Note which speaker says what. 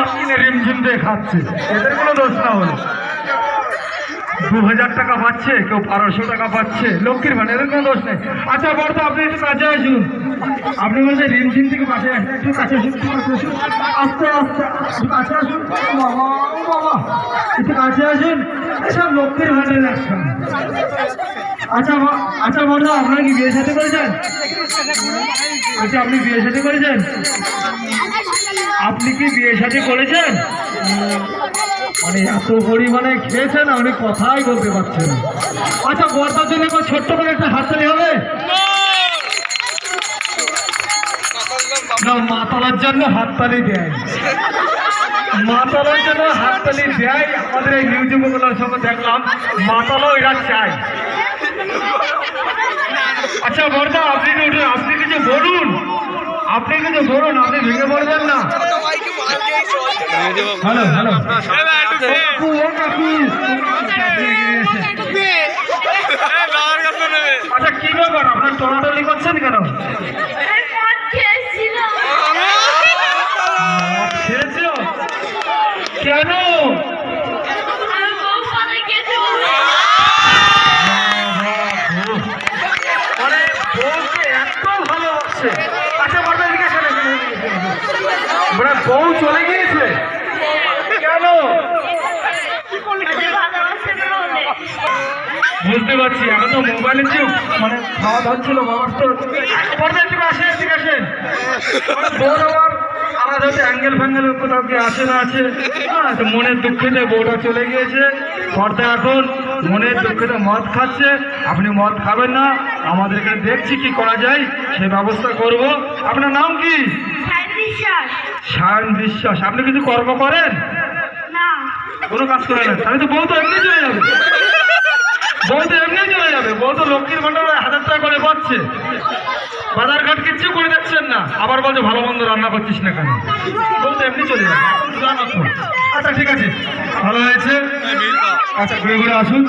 Speaker 1: ভাত কিনে রিমঝিম দিয়ে খাচ্ছে, এদের কোনো দোষ না হলো। 2000 টাকা পাচ্ছে, কেউ 1200 টাকা পাচ্ছে, লক্ষ্মীর ভান্ডার, এদের কোনো দোষ নেই। আচ্ছা বর্দা আপনি একটু কাছে আসুন, আপনি বলছেন রিমঝিম থেকে পাশে আসুন, একটু কাছে আসুন, একটু কাছে আসুন, আস্তে আস্তে একটু কাছে আসুন, বাবা বাবা একটু কাছে আসুন, এসব লক্ষ্মীর ভান্ডার একসঙ্গে। আচ্ছা আচ্ছা বর্দা আপনার কি বিয়ে সাথে করেছেন? আচ্ছা আপনি বিয়ে সাথে করেছেন? আপনি কি বিয়ে সাথে করেছেন? মানে এত পরিমাণে খেয়েছেন আপনি কথাই বলতে পারছেন। আচ্ছা বর্দার জন্য ছোট্ট করে একটা হাততালি হবে না? মাতালার জন্য হাততালি দেয়, মাতালার জন্য হাততালি দেয়। আমাদের এই নিউজ গুলোর সঙ্গে দেখলাম মাতালও এরা চায়। আচ্ছা বর্দা আপনি কিছু বলুন, আপনি কিছু বলুন, আপনি ভেঙে পড়বেন না। হ্যালো হ্যালো আচ্ছা কি ব্যাপার আপনার টোনাটলি করছেন কেন? খেয়েছ কেন? মানে বউকে এত ভালোবাসছে। আচ্ছা বড় এদিকে শোনে, মানে বউ চলে গিয়েছে কেন? বুঝতে পারছি, এখন তো মোবাইলের যুগ, মানে খাওয়া দাওয়া ছিল বাবার তো। একটু আসেন, ঠিক আসেন। বউর আবার আলাদা হচ্ছে অ্যাঙ্গেল ফ্যাঙ্গেল কোথাও কি আছে না আছে, হ্যাঁ তো মনের দুঃখেতে বউটা চলে গিয়েছে। পর্দা এখন মনের দুঃখেতে মদ খাচ্ছে। আপনি মদ খাবেন না, আমাদের এখানে দেখছি কি করা যায় সে ব্যবস্থা করব। আপনার নাম কি? সায়ন বিশ্বাস। আপনি কিছু কর্ম করেন? কোনো কাজ করেন না? তাহলে তো বউ তো এমনি চলে যাবে, বউ তো এমনি চলে যাবে। বউ তো লক্ষ্মীর ভান্ডার 1000 টাকা করে পাচ্ছে, বাজার ঘাট কিচ্ছু করে দিচ্ছেন না, আবার বলছে ভালো মন্দ রান্না করছিস না কেন? বউ তো এমনি চলে যাবে। আচ্ছা ঠিক আছে, ভালো হয়েছে। আচ্ছা ঘুরে ঘুরে আসুন।